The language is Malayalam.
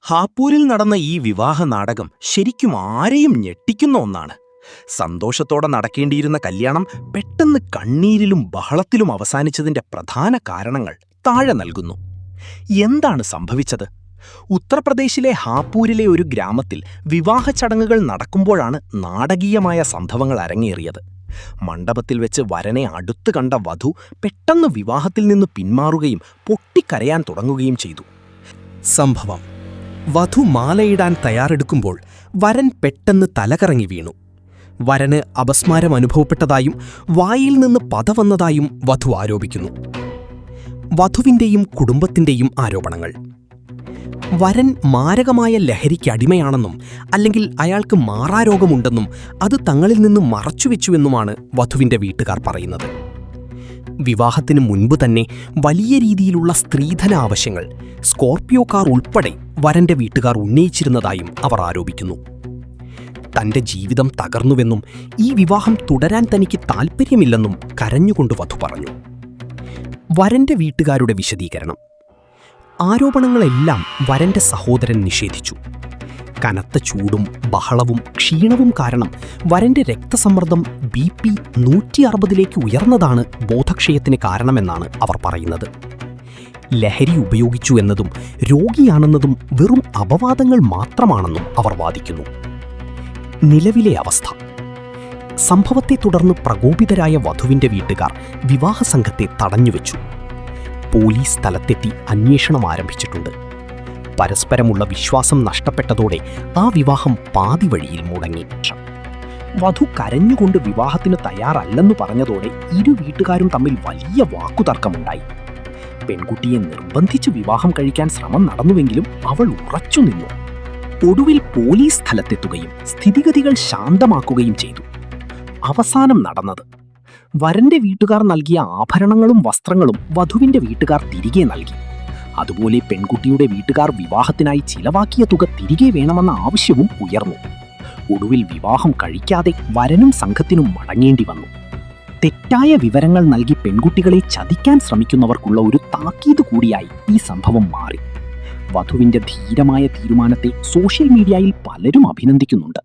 ഹാപ്പൂരിൽ നടന്ന ഈ വിവാഹ നാടകം ശരിക്കും ആരെയും ഞെട്ടിക്കുന്ന ഒന്നാണ്. സന്തോഷത്തോടെ നടക്കേണ്ടിയിരുന്ന കല്യാണം പെട്ടെന്ന് കണ്ണീരിലും ബഹളത്തിലും അവസാനിച്ചതിന്റെ പ്രധാന കാരണങ്ങൾ താഴെ നൽകുന്നു. എന്താണ് സംഭവിച്ചത്? ഉത്തർപ്രദേശിലെ ഹാപ്പൂരിലെ ഒരു ഗ്രാമത്തിൽ വിവാഹ ചടങ്ങുകൾ നടക്കുമ്പോഴാണ് നാടകീയമായ സംഭവങ്ങൾ അരങ്ങേറിയത്. മണ്ഡപത്തിൽ വെച്ച് വരനെ അടുത്തു കണ്ട വധു പെട്ടെന്ന് വിവാഹത്തിൽ നിന്ന് പിന്മാറുകയും പൊട്ടിക്കരയാൻ തുടങ്ങുകയും ചെയ്തു. സംഭവം: വധു മാലയിടാൻ തയ്യാറെടുക്കുമ്പോൾ വരൻ പെട്ടെന്ന് തലകറങ്ങി വീണു. വരന് അപസ്മാരം അനുഭവപ്പെട്ടതായും വായിൽ നിന്ന് പത വന്നതായും വധു ആരോപിക്കുന്നു. വധുവിന്റെയും കുടുംബത്തിന്റെയും ആരോപണങ്ങൾ: വരൻ മാരകമായ ലഹരിക്ക് അടിമയാണെന്നും അല്ലെങ്കിൽ അയാൾക്ക് മാറാരോഗമുണ്ടെന്നും അത് തങ്ങളിൽ നിന്ന് മറച്ചുവെച്ചുവെന്നുമാണ് വധുവിന്റെ വീട്ടുകാർ പറയുന്നത്. വിവാഹത്തിന് മുൻപ് തന്നെ വലിയ രീതിയിലുള്ള സ്ത്രീധന ആവശ്യങ്ങൾ സ്കോർപിയോ കാർ ഉൾപ്പെടെ വരന്റെ വീട്ടുകാർ ഉന്നയിച്ചിരുന്നതായും അവർ ആരോപിക്കുന്നു. തന്റെ ജീവിതം തകർന്നുവെന്നും ഈ വിവാഹം തുടരാൻ തനിക്ക് താൽപ്പര്യമില്ലെന്നും കരഞ്ഞുകൊണ്ട് വധു പറഞ്ഞു. വരന്റെ വീട്ടുകാരുടെ വിശദീകരണം: ആരോപണങ്ങളെല്ലാം വരന്റെ സഹോദരൻ നിഷേധിച്ചു. കനത്ത ചൂടും ബഹളവും ക്ഷീണവും കാരണം വരന്റെ രക്തസമ്മർദ്ദം BP 160 ഉയർന്നതാണ് ബോധക്ഷയത്തിന് കാരണമെന്നാണ് അവർ പറയുന്നത്. ലഹരി ഉപയോഗിച്ചു എന്നതും രോഗിയാണെന്നതും വെറും അപവാദങ്ങൾ മാത്രമാണെന്നും അവർ വാദിക്കുന്നു. നിലവിലെ അവസ്ഥ: സംഭവത്തെ തുടർന്ന് പ്രകോപിതരായ വധുവിന്റെ വീട്ടുകാർ വിവാഹ സംഘത്തെ തടഞ്ഞുവെച്ചു. പോലീസ് സ്ഥലത്തെത്തി അന്വേഷണം ആരംഭിച്ചിട്ടുണ്ട്. പരസ്പരമുള്ള വിശ്വാസം നഷ്ടപ്പെട്ടതോടെ ആ വിവാഹം പാതി വഴിയിൽ മുടങ്ങി. വധു കരഞ്ഞുകൊണ്ട് വിവാഹത്തിന് തയ്യാറല്ലെന്ന് പറഞ്ഞതോടെ ഇരു വീട്ടുകാരും തമ്മിൽ വലിയ വാക്കുതർക്കമുണ്ടായി. പെൺകുട്ടിയെ നിർബന്ധിച്ച് വിവാഹം കഴിക്കാൻ ശ്രമം നടന്നുവെങ്കിലും അവൾ ഉറച്ചുനിന്നു. ഒടുവിൽ പോലീസ് സ്ഥലത്തെത്തുകയും സ്ഥിതിഗതികൾ ശാന്തമാക്കുകയും ചെയ്തു. അവസാനം നടന്നത്: വരന്റെ വീട്ടുകാർ നൽകിയ ആഭരണങ്ങളും വസ്ത്രങ്ങളും വധുവിന്റെ വീട്ടുകാർ തിരികെ നൽകി. അതുപോലെ പെൺകുട്ടിയുടെ വീട്ടുകാർ വിവാഹത്തിനായി ചിലവാക്കിയ തുക തിരികെ വേണമെന്ന ആവശ്യവും ഉയർന്നു. ഒടുവിൽ വിവാഹം കഴിക്കാതെ വരനും സംഘത്തിനും മടങ്ങേണ്ടി വന്നു. തെറ്റായ വിവരങ്ങൾ നൽകി പെൺകുട്ടികളെ ചതിക്കാൻ ശ്രമിക്കുന്നവർക്കുള്ള ഒരു താക്കീത് കൂടിയായി ഈ സംഭവം മാറി. വധുവിന്റെ ധീരമായ തീരുമാനത്തെ സോഷ്യൽ മീഡിയയിൽ പലരും അഭിനന്ദിക്കുന്നുണ്ട്.